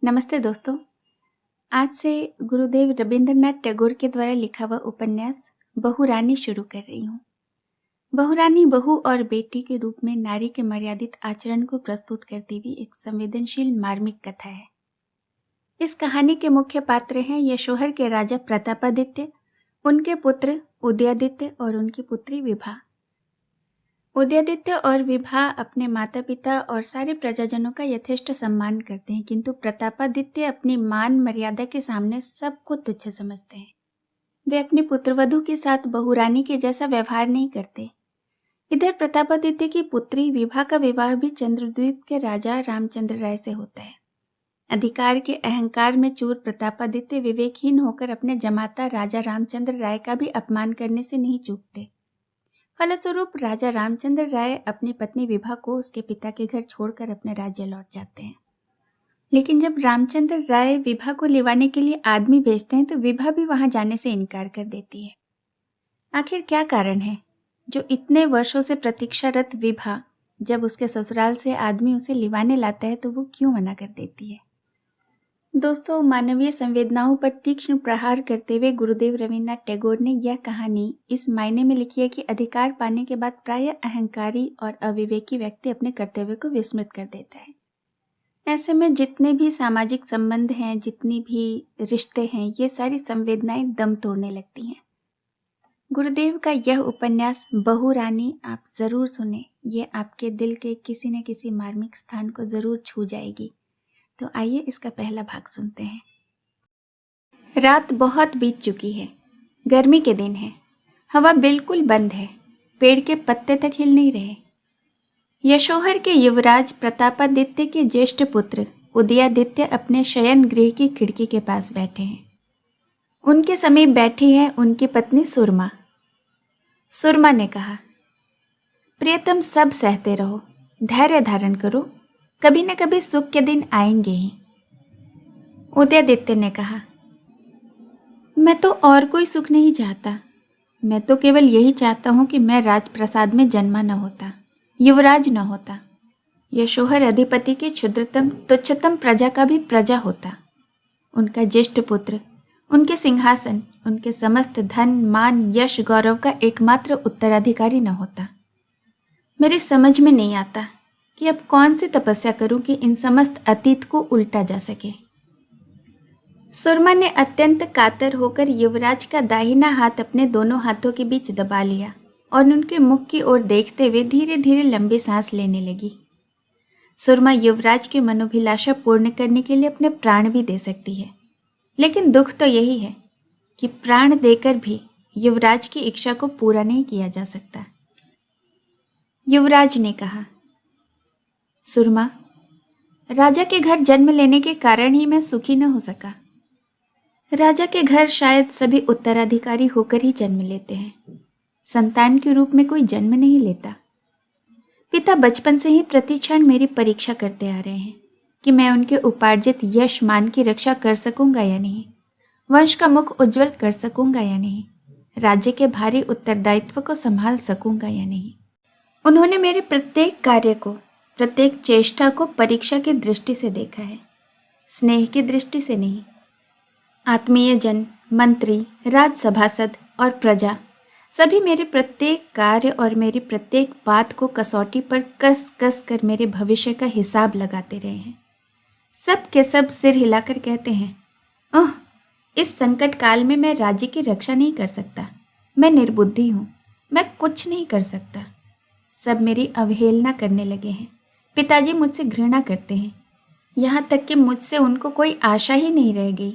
नमस्ते दोस्तों। आज से गुरुदेव रविंद्रनाथ टैगोर के द्वारा लिखा हुआ उपन्यास बहुरानी शुरू कर रही हूँ। बहुरानी बहू और बेटी के रूप में नारी के मर्यादित आचरण को प्रस्तुत करती हुई एक संवेदनशील मार्मिक कथा है। इस कहानी के मुख्य पात्र हैं यशोहर के राजा प्रतापादित्य, उनके पुत्र उदयादित्य और उनकी पुत्री विभा। उदयादित्य और विभा अपने माता पिता और सारे प्रजाजनों का यथेष्ट सम्मान करते हैं, किंतु प्रतापादित्य अपनी मान मर्यादा के सामने सबको तुच्छ समझते हैं। वे अपनी पुत्रवधू के साथ बहुरानी के जैसा व्यवहार नहीं करते। इधर प्रतापादित्य की पुत्री विभा का विवाह भी चंद्रद्वीप के राजा रामचंद्र राय से होता है। अधिकार के अहंकार में चूर प्रतापादित्य विवेकहीन होकर अपने जमाता राजा रामचंद्र राय का भी अपमान करने से नहीं चूकते। फलस्वरूप राजा रामचंद्र राय अपनी पत्नी विभा को उसके पिता के घर छोड़कर अपने राज्य लौट जाते हैं। लेकिन जब रामचंद्र राय विभा को लिवाने के लिए आदमी भेजते हैं तो विभा भी वहां जाने से इनकार कर देती है। आखिर क्या कारण है जो इतने वर्षों से प्रतीक्षारत विभा जब उसके ससुराल से आदमी उसे लिवाने लाता है तो वो क्यों मना कर देती है? दोस्तों, मानवीय संवेदनाओं पर तीक्ष्ण प्रहार करते हुए गुरुदेव रविन्द्रनाथ टैगोर ने यह कहानी इस मायने में लिखी है कि अधिकार पाने के बाद प्रायः अहंकारी और अविवेकी व्यक्ति अपने कर्तव्य को विस्मृत कर देता है। ऐसे में जितने भी सामाजिक संबंध हैं, जितनी भी रिश्ते हैं, ये सारी संवेदनाएं दम तोड़ने लगती हैं। गुरुदेव का यह उपन्यास बहुरानी आप ज़रूर सुने। ये आपके दिल के किसी न किसी मार्मिक स्थान को ज़रूर छू जाएगी। तो आइए इसका पहला भाग सुनते हैं। रात बहुत बीत चुकी है। गर्मी के दिन है। हवा बिल्कुल बंद है। पेड़ के पत्ते तक हिल नहीं रहे। यशोहर के युवराज प्रतापादित्य के ज्येष्ठ पुत्र उदयादित्य अपने शयन गृह की खिड़की के पास बैठे हैं। उनके समीप बैठी है उनकी पत्नी सुरमा। सुरमा ने कहा, प्रियतम, सब सहते रहो, धैर्य धारण करो, कभी न कभी सुख के दिन आएंगे ही। उदयादित्य ने कहा, मैं तो और कोई सुख नहीं चाहता। मैं तो केवल यही चाहता हूं कि मैं राजप्रसाद में जन्मा न होता, युवराज न होता, यशोहर अधिपति की क्षुद्रतम तुच्छतम प्रजा का भी प्रजा होता, उनका ज्येष्ठ पुत्र, उनके सिंहासन, उनके समस्त धन मान यश गौरव का एकमात्र उत्तराधिकारी न होता। मेरी समझ में नहीं आता कि अब कौन सी तपस्या करूं कि इन समस्त अतीत को उल्टा जा सके। सुरमा ने अत्यंत कातर होकर युवराज का दाहिना हाथ अपने दोनों हाथों के बीच दबा लिया और उनके मुख की ओर देखते हुए धीरे धीरे लंबी सांस लेने लगी। सुरमा युवराज की मनोभिलाषा पूर्ण करने के लिए अपने प्राण भी दे सकती है, लेकिन दुख तो यही है कि प्राण देकर भी युवराज की इच्छा को पूरा नहीं किया जा सकता। युवराज ने कहा, सुरमा, राजा के घर जन्म लेने के कारण ही मैं सुखी न हो सका। राजा के घर शायद सभी उत्तराधिकारी होकर ही जन्म लेते हैं, संतान के रूप में कोई जन्म नहीं लेता। पिता बचपन से ही प्रतिक्षण मेरी परीक्षा करते आ रहे हैं कि मैं उनके उपार्जित यश मान की रक्षा कर सकूंगा या नहीं, वंश का मुख उज्जवल कर सकूंगा या नहीं, राज्य के भारी उत्तरदायित्व को संभाल सकूंगा या नहीं। उन्होंने मेरे प्रत्येक कार्य को, प्रत्येक चेष्टा को परीक्षा की दृष्टि से देखा है, स्नेह की दृष्टि से नहीं। आत्मीय जन, मंत्री, राजसभासद और प्रजा सभी मेरे प्रत्येक कार्य और मेरी प्रत्येक बात को कसौटी पर कस कस कर मेरे भविष्य का हिसाब लगाते रहे हैं। सब के सब सिर हिलाकर कहते हैं, ओह, इस संकट काल में मैं राज्य की रक्षा नहीं कर सकता, मैं निर्बुद्धि हूँ, मैं कुछ नहीं कर सकता। सब मेरी अवहेलना करने लगे हैं। पिताजी मुझसे घृणा करते हैं, यहाँ तक कि मुझसे उनको कोई आशा ही नहीं रह गई,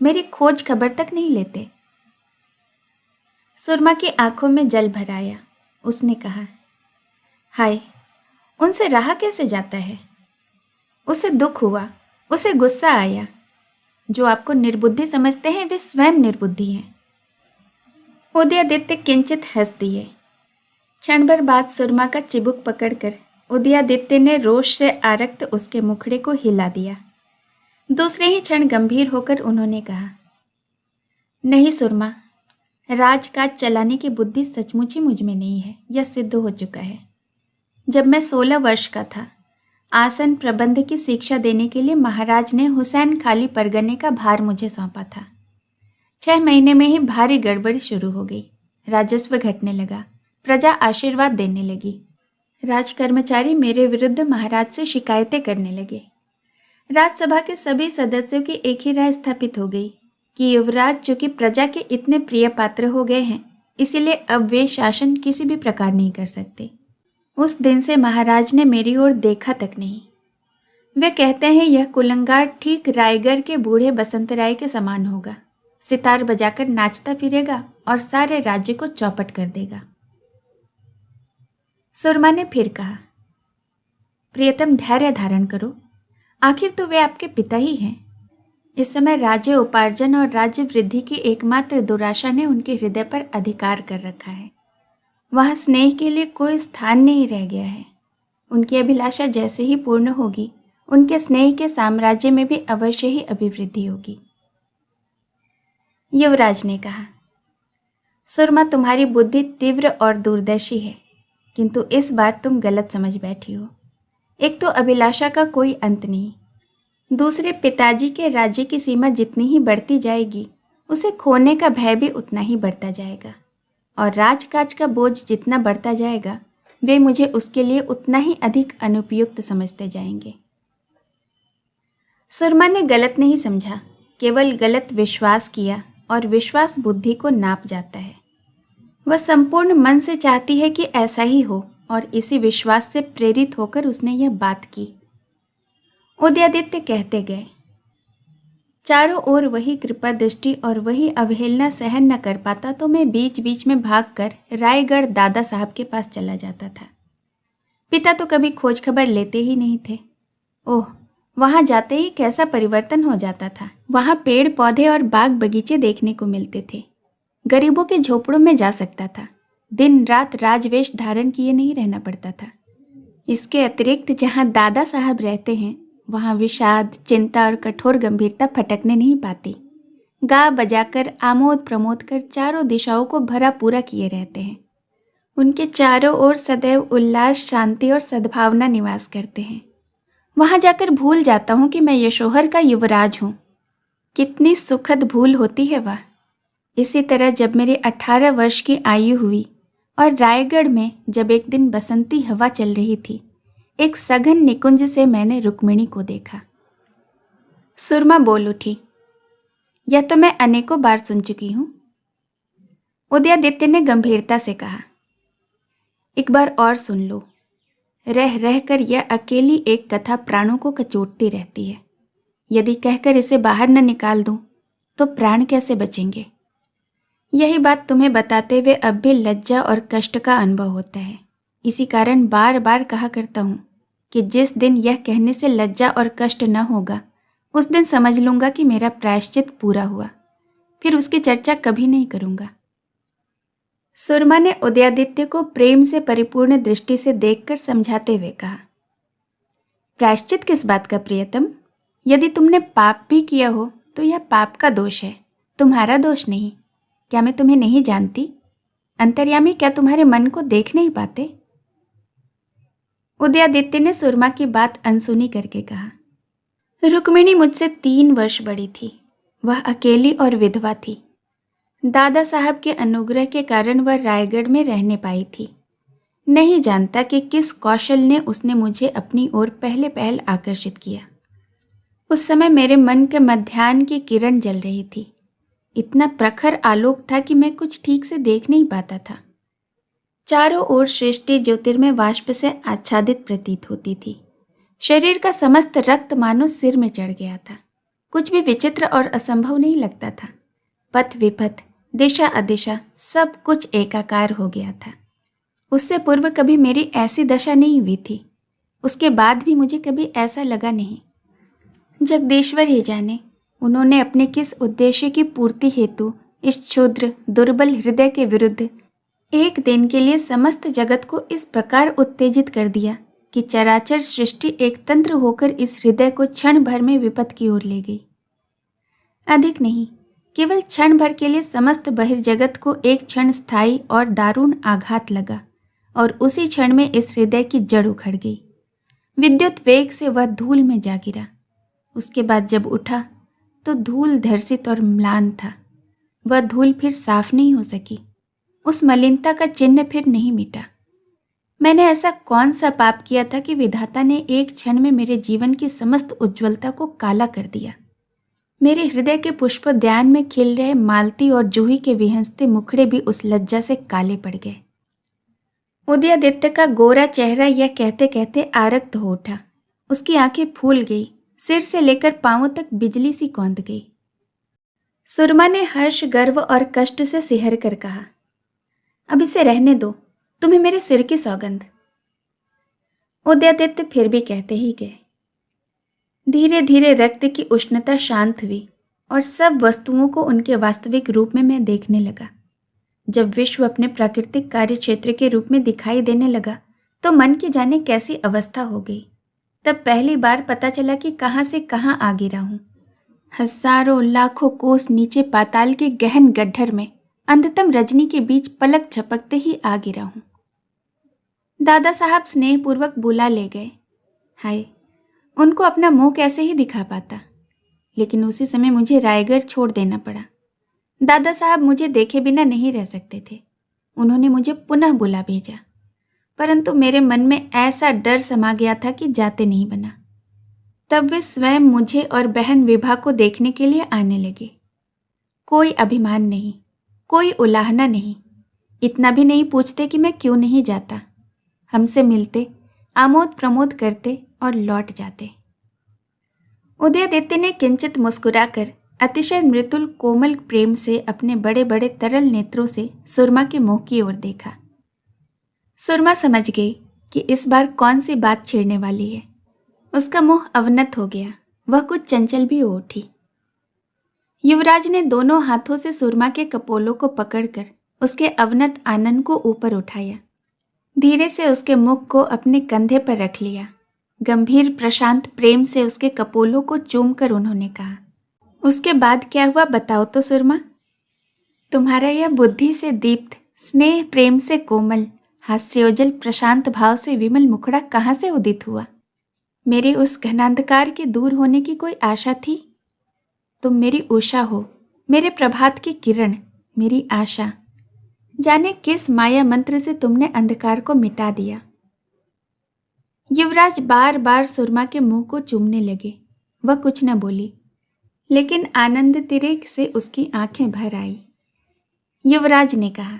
मेरी खोज खबर तक नहीं लेते। सुरमा की आंखों में जल भर आया। उसने कहा, हाय, उनसे रहा कैसे जाता है। उसे दुख हुआ, उसे गुस्सा आया। जो आपको निर्बुद्धि समझते हैं वे स्वयं निर्बुद्धि हैं। उदयादित्य किंचित हंस दिए। क्षण भर बाद सुरमा का चिबुक पकड़कर उदयादित्य ने रोष से आरक्त उसके मुखड़े को हिला दिया। दूसरे ही क्षण गंभीर होकर उन्होंने कहा, नहीं सुरमा, राजकाज चलाने की बुद्धि सचमुच ही मुझ में नहीं है, यह सिद्ध हो चुका है। जब मैं 16 वर्ष का था, आसन प्रबंध की शिक्षा देने के लिए महाराज ने हुसैन खाली परगने का भार मुझे सौंपा था। 6 महीने में ही भारी गड़बड़ी शुरू हो गई। राजस्व घटने लगा, प्रजा आशीर्वाद देने लगी। राज कर्मचारी मेरे विरुद्ध महाराज से शिकायतें करने लगे। राज्यसभा के सभी सदस्यों की एक ही राय स्थापित हो गई कि युवराज जो कि प्रजा के इतने प्रिय पात्र हो गए हैं, इसीलिए अब वे शासन किसी भी प्रकार नहीं कर सकते। उस दिन से महाराज ने मेरी ओर देखा तक नहीं। वे कहते हैं यह कुलंगार ठीक रायगढ़ के बूढ़े बसंतराय के समान होगा, सितार बजाकर नाचता फिरेगा और सारे राज्य को चौपट कर देगा। सुरमा ने फिर कहा, प्रियतम धैर्य धारण करो, आखिर तो वे आपके पिता ही हैं। इस समय राज्य उपार्जन और राज्य वृद्धि की एकमात्र दुराशा ने उनके हृदय पर अधिकार कर रखा है। वहाँ स्नेह के लिए कोई स्थान नहीं रह गया है। उनकी अभिलाषा जैसे ही पूर्ण होगी, उनके स्नेह के साम्राज्य में भी अवश्य ही अभिवृद्धि होगी। युवराज ने कहा, सुरमा तुम्हारी बुद्धि तीव्र और दूरदर्शी है, किंतु इस बार तुम गलत समझ बैठी हो। एक तो अभिलाषा का कोई अंत नहीं, दूसरे पिताजी के राज्य की सीमा जितनी ही बढ़ती जाएगी, उसे खोने का भय भी उतना ही बढ़ता जाएगा, और राजकाज का बोझ जितना बढ़ता जाएगा, वे मुझे उसके लिए उतना ही अधिक अनुपयुक्त समझते जाएंगे। सुरमा ने गलत नहीं समझा, केवल गलत विश्वास किया, और विश्वास बुद्धि को नाप जाता है। वह संपूर्ण मन से चाहती है कि ऐसा ही हो, और इसी विश्वास से प्रेरित होकर उसने यह बात की। उदयादित्य कहते गए, चारों ओर वही कृपा दृष्टि और वही अवहेलना सहन न कर पाता तो मैं बीच बीच में भागकर रायगढ़ दादा साहब के पास चला जाता था। पिता तो कभी खोज खबर लेते ही नहीं थे। ओह, वहाँ जाते ही कैसा परिवर्तन हो जाता था। वहाँ पेड़ पौधे और बाग बगीचे देखने को मिलते थे। गरीबों के झोपड़ों में जा सकता था। दिन रात राजवेश धारण किए नहीं रहना पड़ता था। इसके अतिरिक्त जहाँ दादा साहब रहते हैं, वहाँ विषाद, चिंता और कठोर गंभीरता फटकने नहीं पाती। गा बजाकर, आमोद प्रमोद कर चारों दिशाओं को भरा पूरा किए रहते हैं। उनके चारों ओर सदैव उल्लास, शांति और सद्भावना निवास करते हैं। वहाँ जाकर भूल जाता हूँ कि मैं यशोहर का युवराज हूँ। कितनी सुखद भूल होती है वह। इसी तरह जब मेरे 18 वर्ष की आयु हुई और रायगढ़ में जब एक दिन बसंती हवा चल रही थी, एक सघन निकुंज से मैंने रुक्मिणी को देखा। सुरमा बोल उठी, यह तो मैं अनेकों बार सुन चुकी हूँ। उदयादित्य ने गंभीरता से कहा, एक बार और सुन लो। रह रहकर यह अकेली एक कथा प्राणों को कचोटती रहती है। यदि कहकर इसे बाहर न निकाल दूं, तो प्राण कैसे बचेंगे? यही बात तुम्हें बताते हुए अब भी लज्जा और कष्ट का अनुभव होता है। इसी कारण बार बार कहा करता हूँ कि जिस दिन यह कहने से लज्जा और कष्ट न होगा, उस दिन समझ लूँगा कि मेरा प्रायश्चित पूरा हुआ। फिर उसकी चर्चा कभी नहीं करूँगा। सुरमा ने उदयादित्य को प्रेम से परिपूर्ण दृष्टि से देखकर समझाते हुए कहा, प्रायश्चित किस बात का प्रियतम? यदि तुमने पाप भी किया हो तो यह पाप का दोष है, तुम्हारा दोष नहीं। क्या मैं तुम्हें नहीं जानती? अंतर्यामी क्या तुम्हारे मन को देख नहीं पाते? उदयादित्य ने सुरमा की बात अनसुनी करके कहा, रुक्मिणी मुझसे 3 वर्ष बड़ी थी। वह अकेली और विधवा थी। दादा साहब के अनुग्रह के कारण वह रायगढ़ में रहने पाई थी। नहीं जानता कि किस कौशल ने उसने मुझे अपनी ओर पहले पहल आकर्षित किया। उस समय मेरे मन के मध्याह्न की किरण जल रही थी। इतना प्रखर आलोक था कि मैं कुछ ठीक से देख नहीं पाता था। चारों ओर सृष्टि ज्योतिर्मय वाष्प से आच्छादित प्रतीत होती थी। शरीर का समस्त रक्त मानो सिर में चढ़ गया था। कुछ भी विचित्र और असंभव नहीं लगता था। पथ विपथ, दिशा अदिशा, सब कुछ एकाकार हो गया था। उससे पूर्व कभी मेरी ऐसी दशा नहीं हुई थी। उसके बाद भी मुझे कभी ऐसा लगा नहीं। जगदीश्वर ही जाने उन्होंने अपने किस उद्देश्य की पूर्ति हेतु इस क्षुद्र दुर्बल हृदय के विरुद्ध एक दिन के लिए समस्त जगत को इस प्रकार उत्तेजित कर दिया कि चराचर सृष्टि एक तंत्र होकर इस हृदय को क्षण भर में विपत की ओर ले गई। अधिक नहीं, केवल क्षण भर के लिए समस्त बहिर्जगत को एक क्षण स्थायी और दारुण आघात लगा और उसी क्षण में इस हृदय की जड़ उखड़ गई। विद्युत वेग से वह धूल में जा गिरा। उसके बाद जब उठा तो धूल धर्सित और म्लान था। वह धूल फिर साफ नहीं हो सकी। उस मलिनता का चिन्ह फिर नहीं मिटा। मैंने ऐसा कौन सा पाप किया था कि विधाता ने एक क्षण में मेरे जीवन की समस्त उज्ज्वलता को काला कर दिया। मेरे हृदय के पुष्प उद्यान में खिल रहे मालती और जूही के विहंसते मुखड़े भी उस लज्जा से काले पड़ गए। उदयादित्य का गोरा चेहरा यह कहते कहते आरक्त हो उठा। उसकी आंखें फूल गई, सिर से लेकर पांवों तक बिजली सी कौंध गई। सुरमा ने हर्ष, गर्व और कष्ट से सिहर कर कहा, अब इसे रहने दो, तुम्हें मेरे सिर की सौगंध। उदयादित्य फिर भी कहते ही गए। धीरे धीरे रक्त की उष्णता शांत हुई और सब वस्तुओं को उनके वास्तविक रूप में मैं देखने लगा। जब विश्व अपने प्राकृतिक कार्य क्षेत्र के रूप में दिखाई देने लगा तो मन की जाने कैसी अवस्था हो गई। तब पहली बार पता चला कि कहाँ से कहाँ आ गिरा हूँ। हजारों लाखों कोस नीचे पाताल के गहन गड्ढर में अंधतम रजनी के बीच पलक झपकते ही आ गिरा हूँ। दादा साहब स्नेहपूर्वक बुला ले गए। हाय, उनको अपना मुंह कैसे ही दिखा पाता। लेकिन उसी समय मुझे रायगढ़ छोड़ देना पड़ा। दादा साहब मुझे देखे बिना नहीं रह सकते थे। उन्होंने मुझे पुनः बुला भेजा, परंतु मेरे मन में ऐसा डर समा गया था कि जाते नहीं बना। तब वे स्वयं मुझे और बहन विभा को देखने के लिए आने लगे। कोई अभिमान नहीं, कोई उलाहना नहीं, इतना भी नहीं पूछते कि मैं क्यों नहीं जाता। हमसे मिलते, आमोद प्रमोद करते और लौट जाते। उदयादित्य ने किंचित मुस्कुराकर अतिशय मृदुल कोमल प्रेम से अपने बड़े बड़े तरल नेत्रों से सुरमा के मुंह की ओर देखा। सुरमा समझ गई कि इस बार कौन सी बात छेड़ने वाली है। उसका मुंह अवनत हो गया, वह कुछ चंचल भी हो उठी। युवराज ने दोनों हाथों से सुरमा के कपोलों को पकड़कर उसके अवनत आनन को ऊपर उठाया। धीरे से उसके मुख को अपने कंधे पर रख लिया। गंभीर प्रशांत प्रेम से उसके कपोलों को चूमकर उन्होंने कहा, उसके बाद क्या हुआ बताओ तो सुरमा। तुम्हारा यह बुद्धि से दीप्त, स्नेह प्रेम से कोमल, हास्योज्जल प्रशांत भाव से विमल मुखड़ा कहाँ से उदित हुआ। मेरे उस घनांधकार के दूर होने की कोई आशा थी? तुम मेरी उषा हो, मेरे प्रभात की किरण, मेरी आशा। जाने किस माया मंत्र से तुमने अंधकार को मिटा दिया। युवराज बार बार सुरमा के मुंह को चूमने लगे। वह कुछ न बोली, लेकिन आनंद तिरेक से उसकी आंखें भर आई। युवराज ने कहा,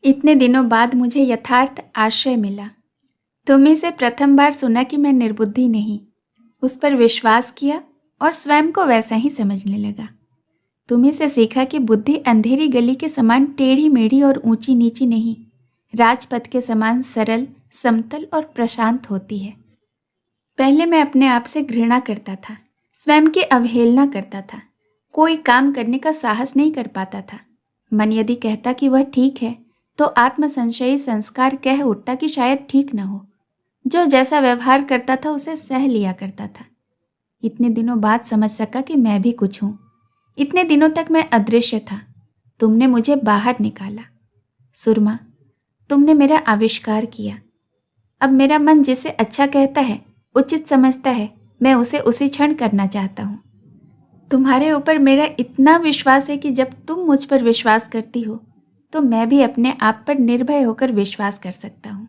इतने दिनों बाद मुझे यथार्थ आश्रय मिला। तुम्ही से प्रथम बार सुना कि मैं निर्बुद्धि नहीं। उस पर विश्वास किया और स्वयं को वैसा ही समझने लगा। तुम्ही से सीखा कि बुद्धि अंधेरी गली के समान टेढ़ी मेढ़ी और ऊंची नीची नहीं, राजपथ के समान सरल, समतल और प्रशांत होती है। पहले मैं अपने आप से घृणा करता था, स्वयं की अवहेलना करता था, कोई काम करने का साहस नहीं कर पाता था। मन यदि कहता कि वह ठीक है तो आत्मसंशयी संस्कार कह उठता कि शायद ठीक न हो। जो जैसा व्यवहार करता था उसे सह लिया करता था। इतने दिनों बाद समझ सका कि मैं भी कुछ हूँ। इतने दिनों तक मैं अदृश्य था, तुमने मुझे बाहर निकाला। सुरमा, तुमने मेरा आविष्कार किया। अब मेरा मन जिसे अच्छा कहता है, उचित समझता है, मैं उसे उसी क्षण करना चाहता हूँ। तुम्हारे ऊपर मेरा इतना विश्वास है कि जब तुम मुझ पर विश्वास करती हो तो मैं भी अपने आप पर निर्भय होकर विश्वास कर सकता हूँ।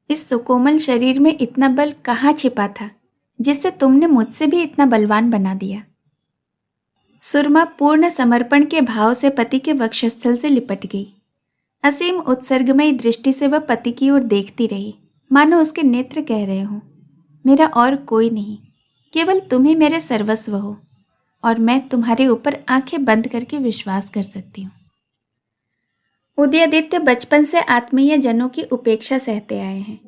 इस सुकोमल शरीर में इतना बल कहाँ छिपा था जिससे तुमने मुझसे भी इतना बलवान बना दिया। सुरमा पूर्ण समर्पण के भाव से पति के वक्षस्थल से लिपट गई। असीम उत्सर्गमयी दृष्टि से वह पति की ओर देखती रही, मानो उसके नेत्र कह रहे हों, मेरा और कोई नहीं, केवल तुम ही मेरे सर्वस्व हो और मैं तुम्हारे ऊपर आंखें बंद करके विश्वास कर सकती हूँ। उदयादित्य बचपन से आत्मीय जनों की उपेक्षा सहते आए हैं,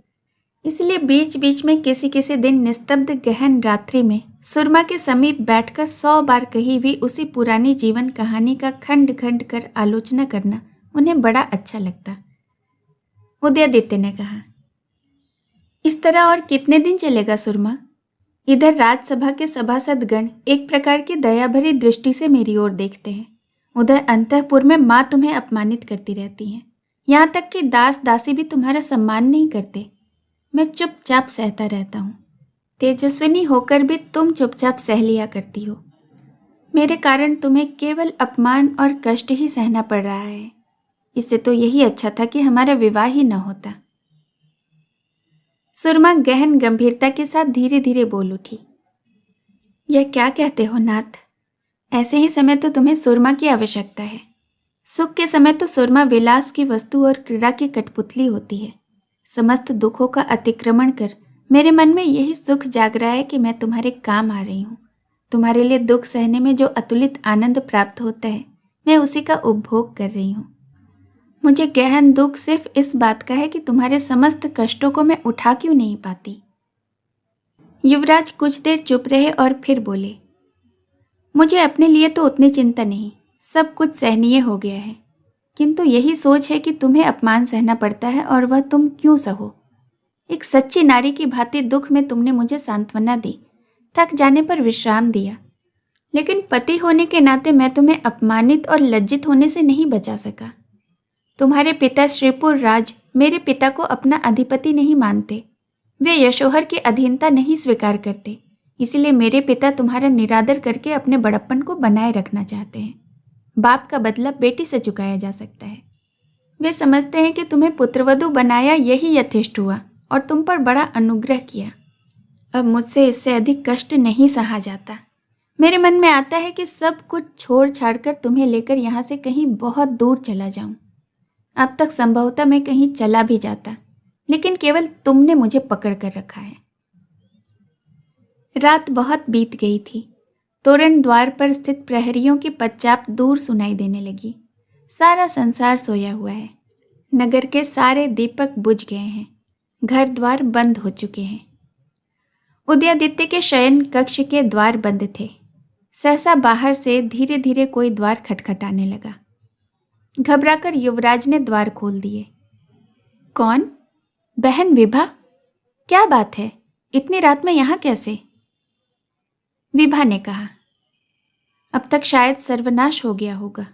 इसलिए बीच बीच में किसी किसी दिन निस्तब्ध गहन रात्रि में सुरमा के समीप बैठकर 100 बार कही हुई उसी पुरानी जीवन कहानी का खंड खंड कर आलोचना करना उन्हें बड़ा अच्छा लगता। उदयादित्य ने कहा, इस तरह और कितने दिन चलेगा सुरमा? इधर राजसभा के सभासदगण एक प्रकार की दया भरी दृष्टि से मेरी ओर देखते हैं, उधर अंतःपुर में माँ तुम्हें अपमानित करती रहती हैं, यहाँ तक कि दास दासी भी तुम्हारा सम्मान नहीं करते। मैं चुपचाप सहता रहता हूँ। तेजस्विनी होकर भी तुम चुपचाप सह लिया करती हो। मेरे कारण तुम्हें केवल अपमान और कष्ट ही सहना पड़ रहा है। इससे तो यही अच्छा था कि हमारा विवाह ही न होता। सुरमा गहन गंभीरता के साथ धीरे धीरे बोल उठी। यह क्या कहते हो नाथ? ऐसे ही समय तो तुम्हें सुरमा की आवश्यकता है। सुख के समय तो सुरमा विलास की वस्तु और क्रीड़ा की कठपुतली होती है। समस्त दुखों का अतिक्रमण कर मेरे मन में यही सुख जाग रहा है कि मैं तुम्हारे काम आ रही हूँ। तुम्हारे लिए दुख सहने में जो अतुलित आनंद प्राप्त होता है, मैं उसी का उपभोग कर रही हूँ। मुझे गहन दुख सिर्फ इस बात का है कि तुम्हारे समस्त कष्टों को मैं उठा क्यों नहीं पाती। युवराज कुछ देर चुप रहे और फिर बोले, मुझे अपने लिए तो उतनी चिंता नहीं, सब कुछ सहनीय हो गया है, किंतु यही सोच है कि तुम्हें अपमान सहना पड़ता है और वह तुम क्यों सहो। एक सच्ची नारी की भांति दुख में तुमने मुझे सांत्वना दी, थक जाने पर विश्राम दिया, लेकिन पति होने के नाते मैं तुम्हें अपमानित और लज्जित होने से नहीं बचा सका। तुम्हारे पिता श्रीपुर राज मेरे पिता को अपना अधिपति नहीं मानते, वे यशोहर की अधीनता नहीं स्वीकार करते, इसलिए मेरे पिता तुम्हारा निरादर करके अपने बड़प्पन को बनाए रखना चाहते हैं। बाप का बदला बेटी से चुकाया जा सकता है। वे समझते हैं कि तुम्हें पुत्रवधू बनाया यही यथेष्ट हुआ और तुम पर बड़ा अनुग्रह किया। अब मुझसे इससे अधिक कष्ट नहीं सहा जाता। मेरे मन में आता है कि सब कुछ छोड़ छाड़ कर तुम्हें लेकर यहाँ से कहीं बहुत दूर चला जाऊं। अब तक संभवतः मैं कहीं चला भी जाता, लेकिन केवल तुमने मुझे पकड़ कर रखा है। रात बहुत बीत गई थी। तोरण द्वार पर स्थित प्रहरियों की पदचाप दूर सुनाई देने लगी। सारा संसार सोया हुआ है। नगर के सारे दीपक बुझ गए हैं। घर द्वार बंद हो चुके हैं। उदयादित्य के शयन कक्ष के द्वार बंद थे। सहसा बाहर से धीरे धीरे कोई द्वार खटखटाने लगा। घबराकर युवराज ने द्वार खोल दिए। कौन? बहन विभा? क्या बात है, इतनी रात में यहाँ कैसे? विभा ने कहा, अब तक शायद सर्वनाश हो गया होगा।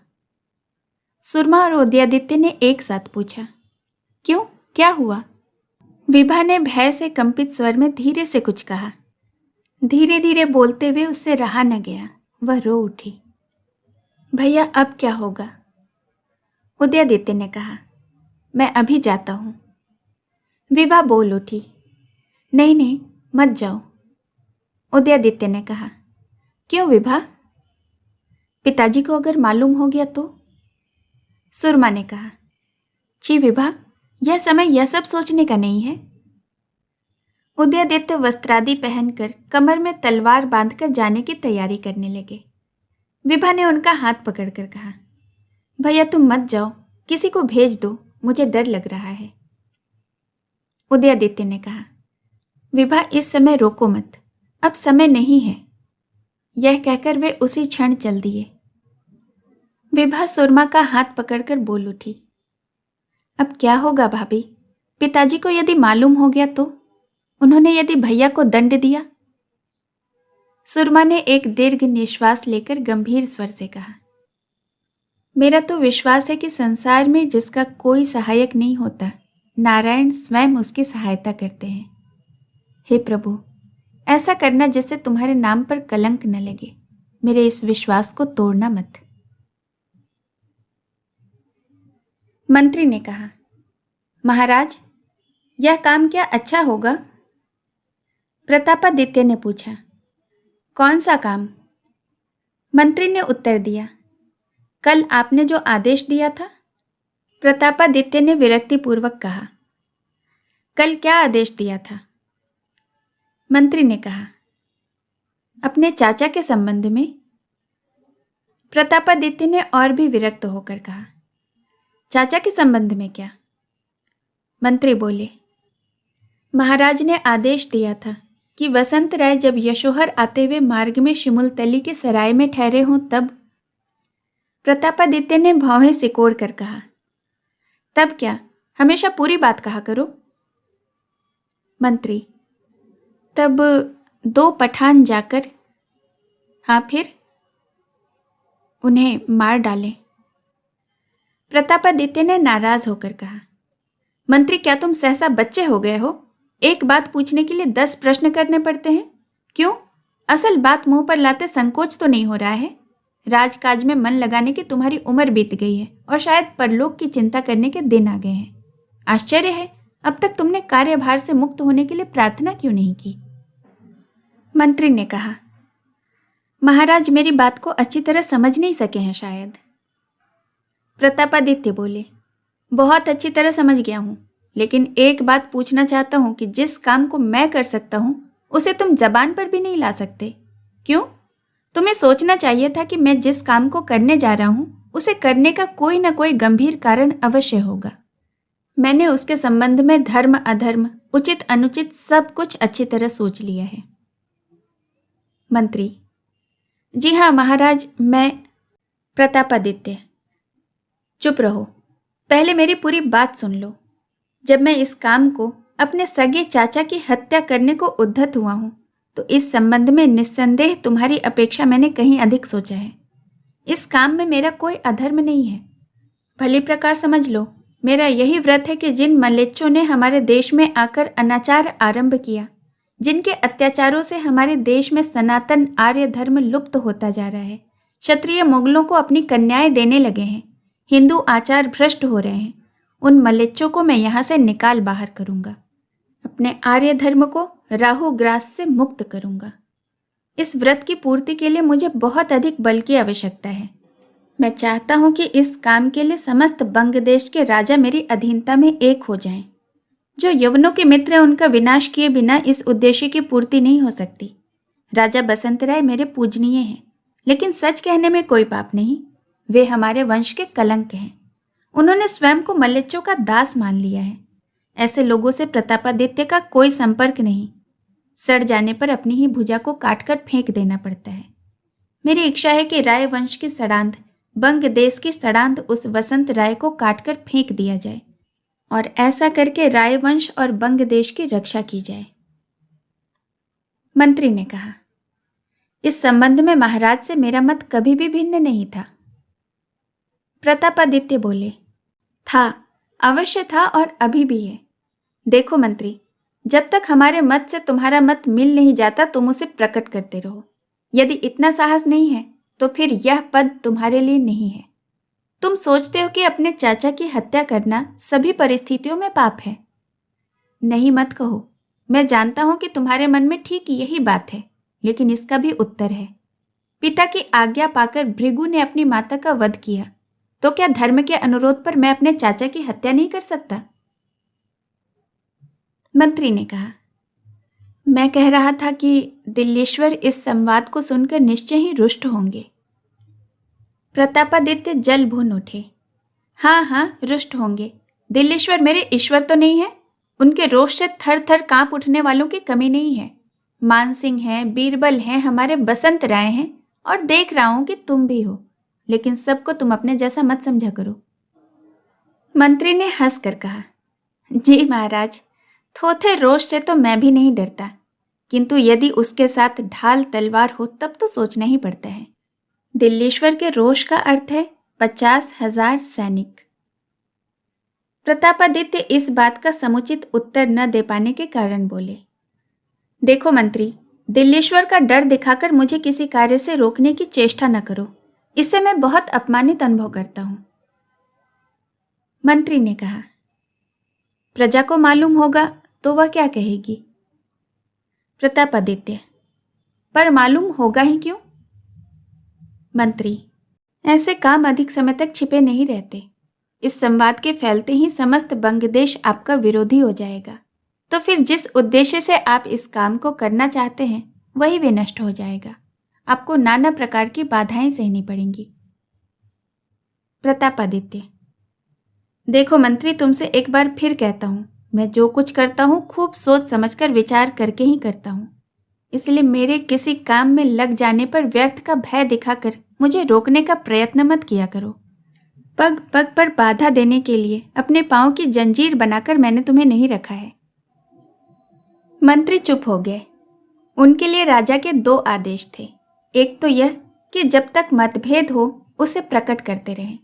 सुरमा और उदयादित्य ने एक साथ पूछा, क्यों, क्या हुआ? विभा ने भय से कंपित स्वर में धीरे से कुछ कहा। धीरे धीरे बोलते हुए उससे रहा न गया, वह रो उठी। भैया अब क्या होगा? उदयादित्य ने कहा, मैं अभी जाता हूँ। विभा बोल उठी, नहीं नहीं, मत जाओ। उदयादित्य ने कहा, क्यों विभा? पिताजी को अगर मालूम हो गया तो? सुरमा ने कहा, छी विभा, यह समय यह सब सोचने का नहीं है। उदयादित्य वस्त्रादि पहनकर कमर में तलवार बांधकर जाने की तैयारी करने लगे। विभा ने उनका हाथ पकड़कर कहा, भैया तुम मत जाओ, किसी को भेज दो, मुझे डर लग रहा है। उदयादित्य ने कहा, विभा इस समय रोको मत, अब समय नहीं है। यह कहकर वे उसी क्षण चल दिए। विभा सुरमा का हाथ पकड़कर बोल उठी, अब क्या होगा भाभी? पिताजी को यदि मालूम हो गया तो? उन्होंने यदि भैया को दंड दिया? सुरमा ने एक दीर्घ निश्वास लेकर गंभीर स्वर से कहा, मेरा तो विश्वास है कि संसार में जिसका कोई सहायक नहीं होता, नारायण स्वयं उसकी सहायता करते हैं। हे प्रभु, ऐसा करना जिससे तुम्हारे नाम पर कलंक न लगे। मेरे इस विश्वास को तोड़ना मत। मंत्री ने कहा, महाराज, यह काम क्या अच्छा होगा? प्रतापादित्य ने पूछा, कौन सा काम? मंत्री ने उत्तर दिया, कल आपने जो आदेश दिया था। प्रतापादित्य ने विरक्तिपूर्वक कहा, कल क्या आदेश दिया था? मंत्री ने कहा, अपने चाचा के संबंध में। प्रतापादित्य ने और भी विरक्त होकर कहा, चाचा के संबंध में क्या? मंत्री बोले, महाराज ने आदेश दिया था कि वसंत राय जब यशोहर आते हुए मार्ग में शिमुलतली के सराय में ठहरे हों तब। प्रतापादित्य ने भौहें सिकोड़ कर कहा, तब क्या? हमेशा पूरी बात कहा करो। मंत्री, तब 2 पठान जाकर, हाँ फिर? उन्हें मार डालें। प्रतापादित्य ने नाराज होकर कहा, मंत्री क्या तुम सहसा बच्चे हो गए हो? एक बात पूछने के लिए 10 प्रश्न करने पड़ते हैं। क्यों? असल बात मुंह पर लाते संकोच तो नहीं हो रहा है? राजकाज में मन लगाने की तुम्हारी उम्र बीत गई है और शायद परलोक की चिंता करने के दिन आ गए हैं। आश्चर्य है, अब तक तुमने कार्यभार से मुक्त होने के लिए प्रार्थना क्यों नहीं की? मंत्री ने कहा, महाराज मेरी बात को अच्छी तरह समझ नहीं सके हैं शायद। प्रतापादित्य बोले, बहुत अच्छी तरह समझ गया हूं, लेकिन एक बात पूछना चाहता हूं कि जिस काम को मैं कर सकता हूं उसे तुम जबान पर भी नहीं ला सकते। क्यों? तुम्हें सोचना चाहिए था कि मैं जिस काम को करने जा रहा हूं उसे करने का कोई ना कोई गंभीर कारण अवश्य होगा। मैंने उसके संबंध में धर्म अधर्म, उचित अनुचित सब कुछ अच्छी तरह सोच लिया है। मंत्री, जी हाँ महाराज, मैं। प्रतापादित्य, चुप रहो, पहले मेरी पूरी बात सुन लो। जब मैं इस काम को अपने सगे चाचा की हत्या करने को उद्धत हुआ हूं तो इस संबंध में निस्संदेह तुम्हारी अपेक्षा मैंने कहीं अधिक सोचा है। इस काम में मेरा कोई अधर्म नहीं है। भली प्रकार समझ लो, मेरा यही व्रत है कि जिन मलेच्छों ने हमारे देश में आकर अनाचार आरंभ किया, जिनके अत्याचारों से हमारे देश में सनातन आर्य धर्म लुप्त होता जा रहा है, क्षत्रिय मुगलों को अपनी कन्याएं देने लगे हैं, हिंदू आचार भ्रष्ट हो रहे हैं, उन मलेच्छों को मैं यहाँ से निकाल बाहर करूँगा। अपने आर्य धर्म को राहु ग्रास से मुक्त करूँगा। इस व्रत की पूर्ति के लिए मुझे बहुत अधिक बल की आवश्यकता है। मैं चाहता हूँ कि इस काम के लिए समस्त बंग देश के राजा मेरी अधीनता में एक हो जाएं। जो यवनों के मित्र हैं उनका विनाश किए बिना इस उद्देश्य की पूर्ति नहीं हो सकती। राजा बसंत राय मेरे पूजनीय हैं, लेकिन सच कहने में कोई पाप नहीं। वे हमारे वंश के कलंक हैं। उन्होंने स्वयं को मल्लेच्छों का दास मान लिया है। ऐसे लोगों से प्रतापादित्य का कोई संपर्क नहीं। सड़ जाने पर अपनी ही भुजा को काटकर फेंक देना पड़ता है। मेरी इच्छा है कि राय वंश की सड़ांध, बंग देश की सड़ांध उस वसंत राय को काटकर फेंक दिया जाए और ऐसा करके राय वंश और बंग देश की रक्षा की जाए। मंत्री ने कहा, इस संबंध में महाराज से मेरा मत कभी भी भिन्न नहीं था। प्रतापादित्य बोले, था, अवश्य था और अभी भी है। देखो मंत्री, जब तक हमारे मत से तुम्हारा मत मिल नहीं जाता तुम उसे प्रकट करते रहो। यदि इतना साहस नहीं है तो फिर यह पद तुम्हारे लिए नहीं है। तुम सोचते हो कि अपने चाचा की हत्या करना सभी परिस्थितियों में पाप है। नहीं, मत कहो। मैं जानता हूं कि तुम्हारे मन में ठीक यही बात है, लेकिन इसका भी उत्तर है। पिता की आज्ञा पाकर भृगु ने अपनी माता का वध किया, तो क्या धर्म के अनुरोध पर मैं अपने चाचा की हत्या नहीं कर सकता? मंत्री ने कहा, मैं कह रहा था कि दिल्लीश्वर इस संवाद को सुनकर निश्चय ही रुष्ट होंगे। प्रतापादित्य जल भून उठे। हाँ हाँ, रुष्ट होंगे। दिल्लीश्वर मेरे ईश्वर तो नहीं है। उनके रोष से थर थर कांप उठने वालों की कमी नहीं है। मानसिंह हैं, बीरबल हैं, हमारे बसंत राय हैं, और देख रहा हूं कि तुम भी हो, लेकिन सबको तुम अपने जैसा मत समझा करो। मंत्री ने हंसकर कहा, जी महाराज, थोथे रोष से तो मैं भी नहीं डरता, किंतु यदि उसके साथ ढाल तलवार हो तब तो सोचना ही पड़ता है। दिल्लीश्वर के रोष का अर्थ है 50,000 सैनिक। प्रतापादित्य इस बात का समुचित उत्तर न दे पाने के कारण बोले, देखो मंत्री, दिल्लीश्वर का डर दिखाकर मुझे किसी कार्य से रोकने की चेष्टा न करो। इससे मैं बहुत अपमानित अनुभव करता हूं। मंत्री ने कहा, प्रजा को मालूम होगा तो वह क्या कहेगी? प्रतापादित्य, पर मालूम होगा ही क्यों? मंत्री, ऐसे काम अधिक समय तक छिपे नहीं रहते। इस संवाद के फैलते ही समस्त बंगदेश आपका विरोधी हो जाएगा, तो फिर जिस उद्देश्य से आप इस काम को करना चाहते हैं वही विनष्ट हो जाएगा। आपको नाना प्रकार की बाधाएं सहनी पड़ेंगी। प्रतापादित्य, देखो मंत्री, तुमसे एक बार फिर कहता हूं, मैं जो कुछ करता हूं खूब सोच समझकर विचार करके ही करता हूं। इसलिए मेरे किसी काम में लग जाने पर व्यर्थ का भय दिखाकर मुझे रोकने का प्रयत्न मत किया करो। पग पग पर बाधा देने के लिए अपने पांव की जंजीर बनाकर मैंने तुम्हें नहीं रखा है। मंत्री चुप हो गए। उनके लिए राजा के 2 आदेश थे। एक तो यह कि जब तक मतभेद हो उसे प्रकट करते रहें,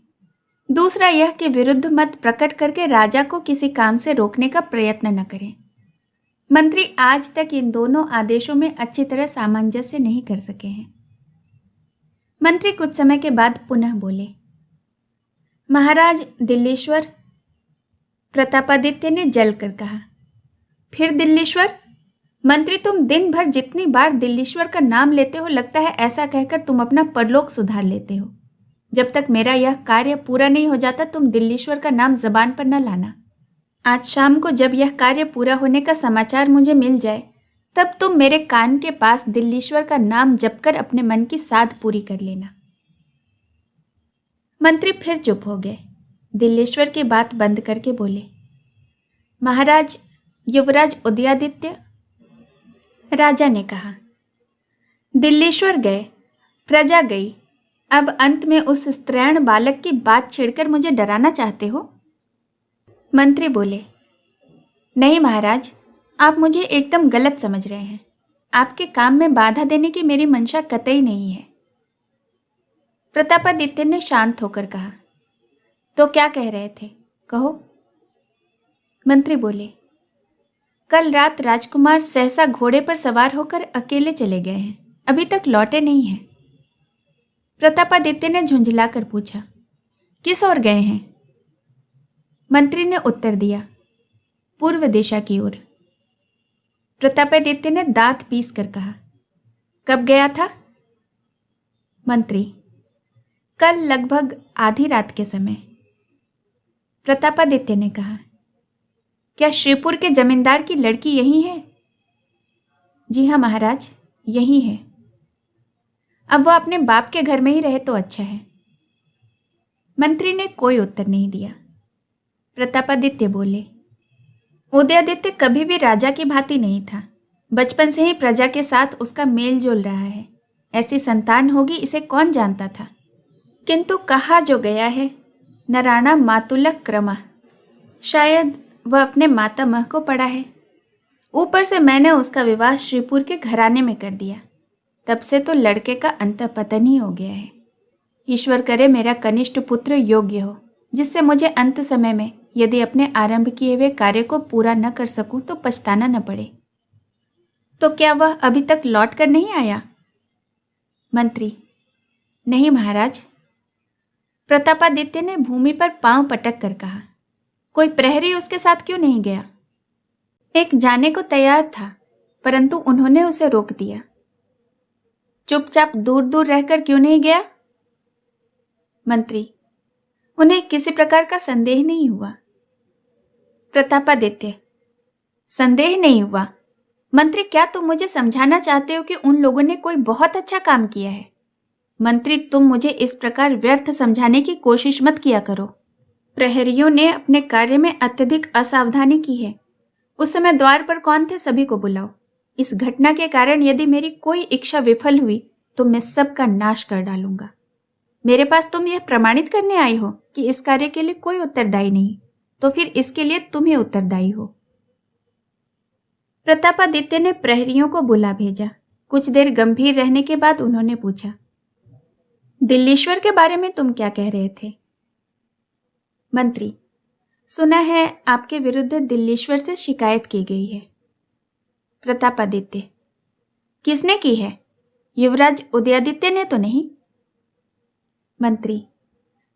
दूसरा यह कि विरुद्ध मत प्रकट करके राजा को किसी काम से रोकने का प्रयत्न न करें। मंत्री आज तक इन दोनों आदेशों में अच्छी तरह सामंजस्य नहीं कर सके हैं। मंत्री कुछ समय के बाद पुनः बोले, महाराज दिल्लीश्वर। प्रतापादित्य ने जलकर कहा, फिर दिल्लीश्वर? मंत्री, तुम दिन भर जितनी बार दिल्लीश्वर का नाम लेते हो, लगता है ऐसा कहकर तुम अपना परलोक सुधार लेते हो। जब तक मेरा यह कार्य पूरा नहीं हो जाता तुम दिल्लीश्वर का नाम जबान पर न लाना। आज शाम को जब यह कार्य पूरा होने का समाचार मुझे मिल जाए तब तुम मेरे कान के पास दिल्लीश्वर का नाम जपकर अपने मन की साध पूरी कर लेना। मंत्री फिर चुप हो गए। दिल्लीश्वर की बात बंद करके बोले, महाराज युवराज उदयादित्य। राजा ने कहा, दिल्लीश्वर गए, प्रजा गई, अब अंत में उस स्त्रैण बालक की बात छेड़कर मुझे डराना चाहते हो? मंत्री बोले, नहीं महाराज, आप मुझे एकदम गलत समझ रहे हैं। आपके काम में बाधा देने की मेरी मंशा कतई नहीं है। प्रतापादित्य ने शांत होकर कहा, तो क्या कह रहे थे, कहो। मंत्री बोले, कल रात राजकुमार सहसा घोड़े पर सवार होकर अकेले चले गए हैं, अभी तक लौटे नहीं हैं। प्रतापादित्य ने झुंझलाकर पूछा, किस ओर गए हैं? मंत्री ने उत्तर दिया, पूर्व दिशा की ओर। प्रतापादित्य ने दांत पीस कर कहा, कब गया था? मंत्री, कल लगभग आधी रात के समय। प्रतापादित्य ने कहा, क्या श्रीपुर के जमींदार की लड़की यही है? जी हाँ महाराज, यही है। अब वो अपने बाप के घर में ही रहे तो अच्छा है। मंत्री ने कोई उत्तर नहीं दिया। प्रतापादित्य बोले, उदयादित्य कभी भी राजा की भांति नहीं था। बचपन से ही प्रजा के साथ उसका मेल जोल रहा है। ऐसी संतान होगी इसे कौन जानता था। किंतु कहा जो गया है, नराणा मातुलक क्रमः, शायद वह अपने मातामह को पड़ा है। ऊपर से मैंने उसका विवाह श्रीपुर के घराने में कर दिया। तब से तो लड़के का अंतःपतन ही हो गया है। ईश्वर करे मेरा कनिष्ठ पुत्र योग्य हो, जिससे मुझे अंत समय में यदि अपने आरंभ किए हुए कार्य को पूरा न कर सकूं तो पछताना न पड़े। तो क्या वह अभी तक लौट कर नहीं आया? मंत्री, नहीं महाराज। प्रतापादित्य ने भूमि पर पांव पटक कर कहा, कोई प्रहरी उसके साथ क्यों नहीं गया? एक जाने को तैयार था, परंतु उन्होंने उसे रोक दिया। चुपचाप दूर दूर रहकर क्यों नहीं गया? मंत्री, उन्हें किसी प्रकार का संदेह नहीं हुआ। प्रतापादित्य, संदेह नहीं हुआ? मंत्री, क्या तुम मुझे समझाना चाहते हो कि उन लोगों ने कोई बहुत अच्छा काम किया है? मंत्री, तुम मुझे इस प्रकार व्यर्थ समझाने की कोशिश मत किया करो। प्रहरियों ने अपने कार्य में अत्यधिक असावधानी की है। उस समय द्वार पर कौन थे, सभी को बुलाओ। इस घटना के कारण यदि मेरी कोई इच्छा विफल हुई तो मैं सबका नाश कर डालूंगा। मेरे पास तुम यह प्रमाणित करने आए हो कि इस कार्य के लिए कोई उत्तरदायी नहीं, तो फिर इसके लिए तुम ही उत्तरदायी हो। प्रतापादित्य ने प्रहरियों को बुला भेजा। कुछ देर गंभीर रहने के बाद उन्होंने पूछा, दिल्लीश्वर के बारे में तुम क्या कह रहे थे? मंत्री, सुना है आपके विरुद्ध दिल्लीश्वर से शिकायत की गई है। प्रतापादित्य, किसने की है? युवराज उदयादित्य ने तो नहीं? मंत्री,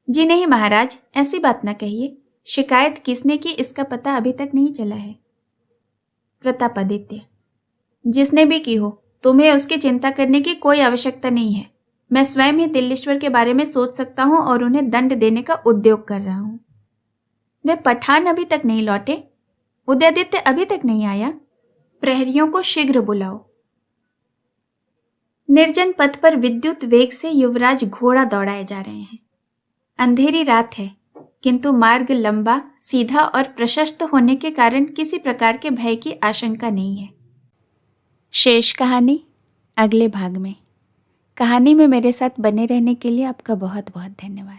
जी नहीं महाराज, ऐसी बात न कहिए। शिकायत किसने की इसका पता अभी तक नहीं चला है। प्रतापादित्य, जिसने भी की हो तुम्हें उसकी चिंता करने की कोई आवश्यकता नहीं है। मैं स्वयं ही दिल्लीश्वर के बारे में सोच सकता हूं और उन्हें दंड देने का उद्योग कर रहा हूं। वे पठान अभी तक नहीं लौटे, उदयादित्य अभी तक नहीं आया। प्रहरियों को शीघ्र बुलाओ। निर्जन पथ पर विद्युत वेग से युवराज घोड़ा दौड़ाए जा रहे हैं। अंधेरी रात है, किंतु मार्ग लंबा, सीधा और प्रशस्त होने के कारण किसी प्रकार के भय की आशंका नहीं है। शेष कहानी अगले भाग में। कहानी में मेरे साथ बने रहने के लिए आपका बहुत बहुत धन्यवाद।